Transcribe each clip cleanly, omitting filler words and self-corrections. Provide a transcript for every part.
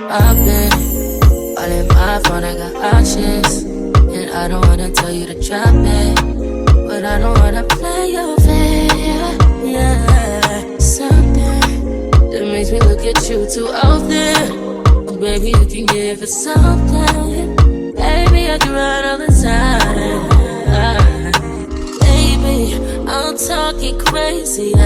I've been all in my phone, I got options. And I don't wanna tell you to drop it, but I don't wanna play your fair. Yeah, something that makes me look at you too often. Oh, baby, you can give it something. Baby, I can run all the time. Baby, I'm talking crazy. I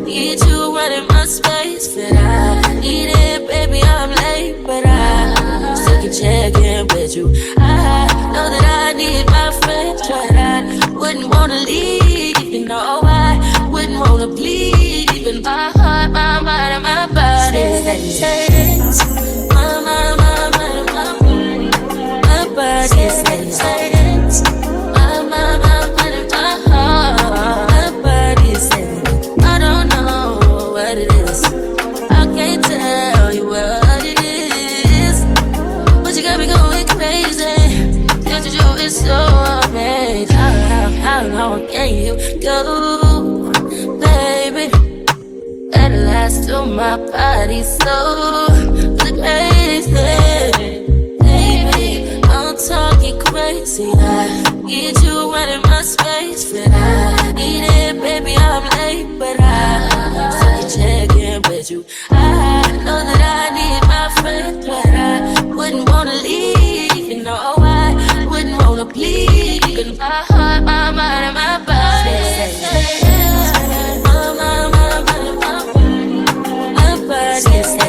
need you running my space, but I need it, baby. I'm late, but I still can check in with you. I know that I need my friends, but I wouldn't wanna leave. You know I wouldn't wanna bleed. Even my heart, my mind, and my body. My mind, my mind, my body. My body says my mind, my mind, and my heart. My body says I don't know what it is. I can't tell you what it is, but you got me going crazy. Just you is so amazing. How long can you go, baby? At last, till my body so crazy. Baby, I'm talking crazy. I need you running my space, but I need it, baby. I'm late, but I still can check in with you. I know that I need my friend, but I wouldn't wanna leave. You know I wouldn't wanna bleed. Even my heart, my mind, and my body. My body says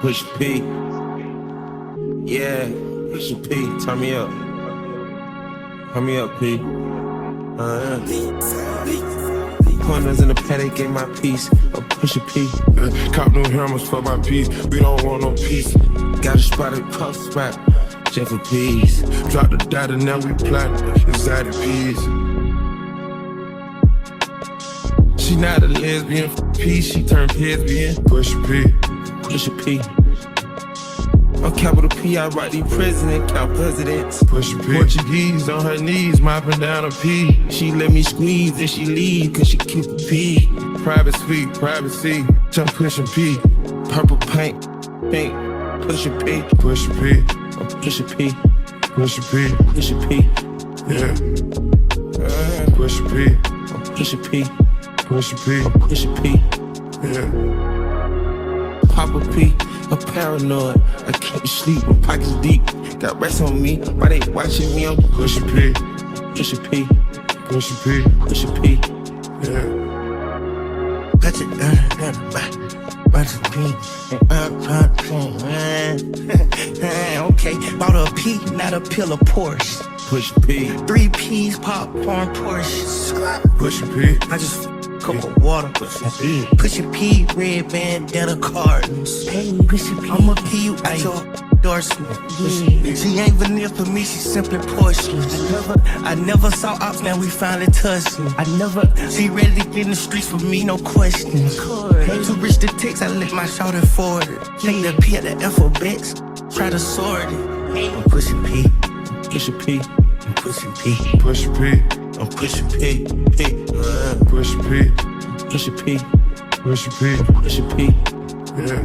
Push P. Yeah, push P. Turn me up. Turn me up, P. Pointers in the paddock, get my piece. A push a P. Cop new hammers for my piece. We don't want no peace. Got a spot at puff spot. Jet for peace. Drop the data, now we plotting. Inside the peas. She not a lesbian. P, she turned lesbian. Push P. Push a P. On capital P, I write the president, count presidents. Push P. Portuguese on her knees, mopping down a P. She let me squeeze and she leave, cause she keep a P. Private suite, privacy, jump pushing P. Purple paint, pink, push a P. Push P. Push a P. Push a P. Push a P. Yeah. Push a P. Push a P. Push a P. Push a P. Yeah. Pop a P. I'm paranoid, I can't sleep, my pockets deep. Got rest on me, why they watching me? I'm push a P. Push a P. Push a P. Push a P. Yeah. Got it done, by the P. Okay, bought a P, not a pill of Porsche. Push P. 3 P's, popcorn, Porsche. Push P. I just cup of water. Push a P, red bandana cartons. I'ma pee you at your endorsement. She ain't vanilla for me, she simply porcelain. I never saw ops, now we finally touching. She ready to get in the streets for me, no questions. Too rich to text, I let my shoulder forward it. Take the P at the alphabets, try to sort it. I'm pushing P, Push P. I'm pushing P, Push P. I'm pushing P, P. Push P. Push P. Push P. Push P. Yeah.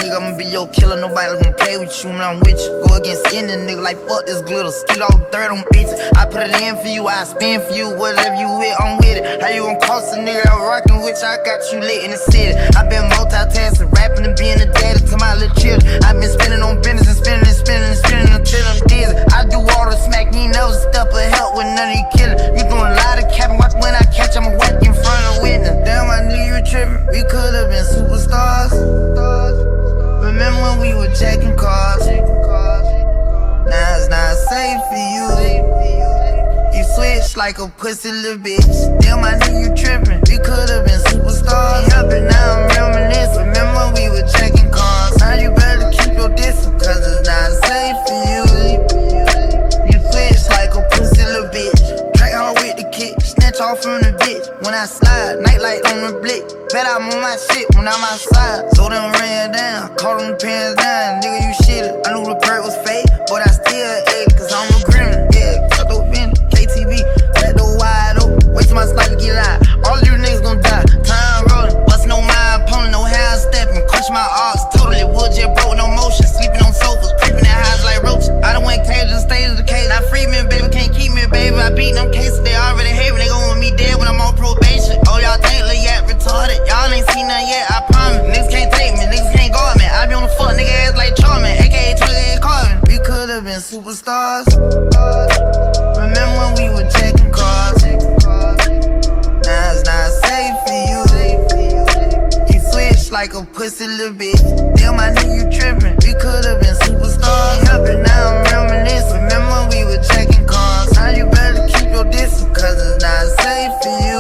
I'ma be your killer, nobody gon' play with you when I'm with you. Go against any nigga like fuck this glitter. Skeet all third on bitches. I put it in for you, I spin for you. Whatever you with, I'm with it. How you gon' cost a nigga I'm rockin' with you? I got you lit in the city. I been multitasking, rapping and being a daddy to my little children. I been spinning on business and spinning and spinning and spinning until I'm dizzy. I do all the smack, you ain't never step or help with none of you killers. You doing a lot of capping, watch when I catch, I'ma whack in front of witness. Damn, I knew you were trippin'. We could've been superstars. Remember when we were checking cars? Now it's not safe for you. You switch like a pussy little bitch. Damn, I knew you trippin'. We could've been superstars. Yeah, but now I'm reminiscing. Remember when we were checking cars? Now you better keep your distance, cause it's not safe for you. You switch like a pussy little bitch. Track hard with the kick, snatch off from the bitch. When I slide, nightlight on the blick. Bet I'm on my shit when I'm outside. So them ran down, caught them pants down. Nigga, you shit. I knew the bird was fake, but I still ate it, cause I'm a criminal. Yeah, cut those bins, KTV, let the wide open. Wait till my sniper get out. All you niggas gon' die. Time rolling, bustin' on my opponent, no how I'm stepping. Crush my arcs, totally wood jet broke, no motion. Sleeping on sofas, creeping at highs like roaches. I done went cage and stayed in the cage. Now free me, baby, can't keep me, baby. I beat them cases, they already hate me. They gon' want me dead when I'm on probation. Oh, y'all think Lil Yak retarded? Y'all ain't seen nothing yet, I promise. Niggas can't take me, niggas can't guard me. I be on the fuck, nigga ass like Charmin, aka 28 Carvin. We could've been superstars. Remember when we were checking cars? Now it's not safe for you. You switch like a pussy little bitch. Damn, I knew you trippin'. We could've been superstars. Yeah, but now I'm reminiscing. Remember when we were checking cars? Now you better keep your distance, cause it's not safe for you.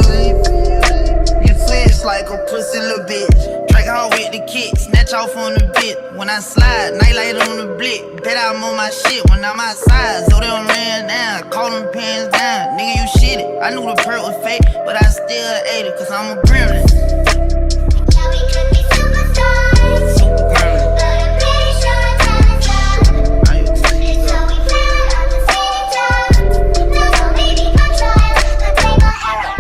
You switch like a pussy little bitch. Track hard with the kick, snatch off on the bit. When I slide, nightlight on the blick. Bet I'm on my shit when I'm outside. So them ran down, caught them pants down. Nigga, you shit it. I knew the perk was fake, but I still ate it, cause I'm a gremlin. Yeah, we could be superstars. Super gremlin. But I'm pretty sure time is up. So we plan on the city top. No, maybe control, but they gon' have it.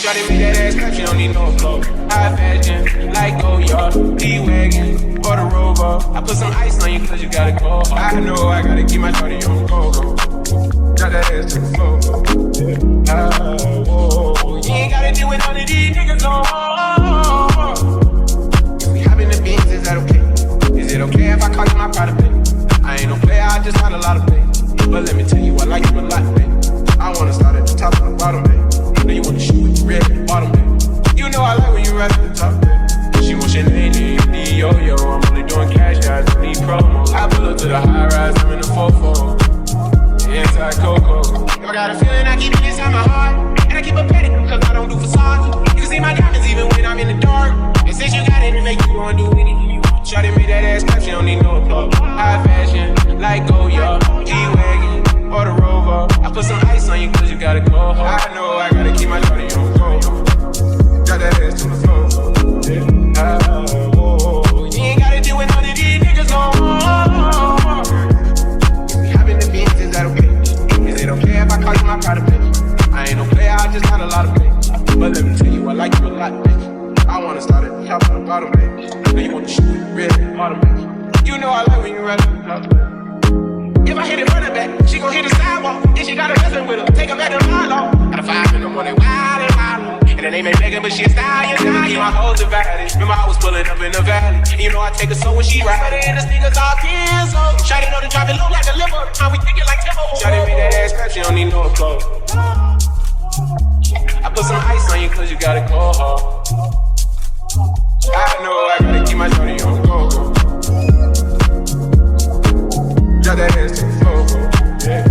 Shawty with that ass cut, you don't need no clothes. High fashion, like Goyard, D-Wagon, or the Rover. I put some ice on you cause you gotta go. I know I gotta keep my shawty on go-go. Drop that ass to the floor. Whoa. You ain't gotta deal with none of these niggas no more. If we hop in the beans, is that okay? Is it okay if I call you my pride baby? I ain't no player, I just got a lot of pain. But let me tell you, I like you a lot, baby. I wanna start at the top and the bottom, baby. Know you wanna shoot with the red and bottom, baby. You know I like when you ride at the top, baby. She wants your name, yo-yo. I'm only doing cash guys, I need promos. I pull up to the high rise, I'm in the 4-4. Inside Coco. I got a feeling I keep it inside my heart. But let me tell you, I like you a lot, baby. I wanna start at the top and the bottom, baby. Now you want to shoot it red and bottom, baby. You know I like when you ride at the top, baby. If I hit it running back, she gon' hit the sidewalk. If she got a husband with her, take her back to my law. Got a 5 in the morning, wild and wild. And her name ain't Megan, but she a stallion, stallion. My hoes are valid. Remember I was pulling up in the valley. And you know I take her so when she ride. Put her in the sneakers all 10 so Shawty know to drop it low like a liver. How we think it like Timbo. Shawty made that ass clap, she don't need no clothes. I put some ice on you cause you gotta go hard. I know I gotta keep my shawty on the go. Drop that ass to the floor, yeah.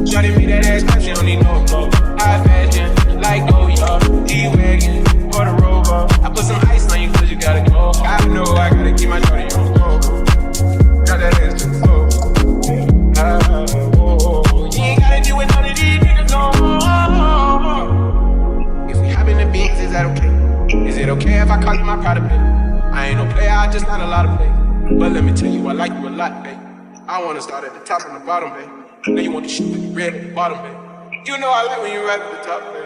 Shawty made that ass clap, she don't need no clothes. High fashion, like Goya, D-Wagon, or the Rover. I put some ice on you cause you gotta go. I know I gotta keep my shawty on the go. Drop that ass to the floor, yeah. You ain't gotta deal with none of these niggas no more. If we hop in the beans, is that okay? Is it okay if I call you my pride of baby? I ain't no player, I just not a lot of play. But let me tell you, I like you a lot, baby. I wanna start at the top and the bottom, baby. Now you want to shoot it red at the bottom, baby. You know I like when you right at the top, baby.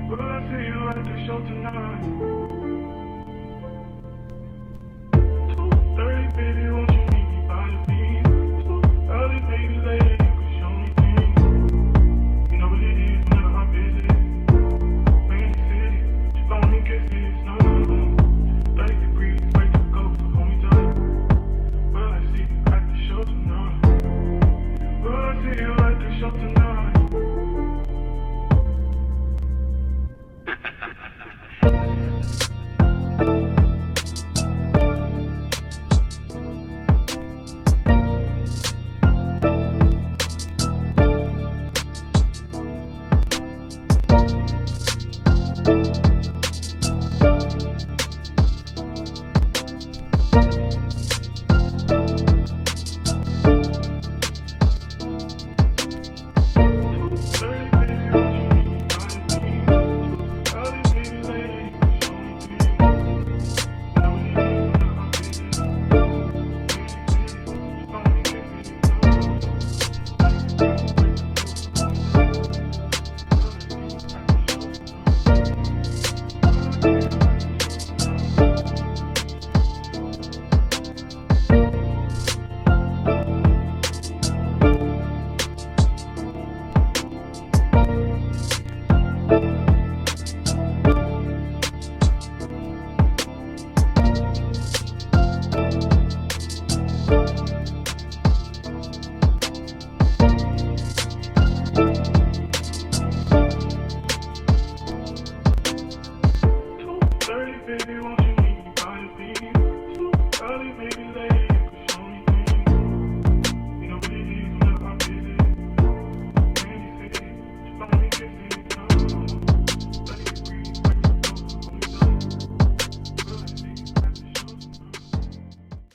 Will I see you at the show tonight?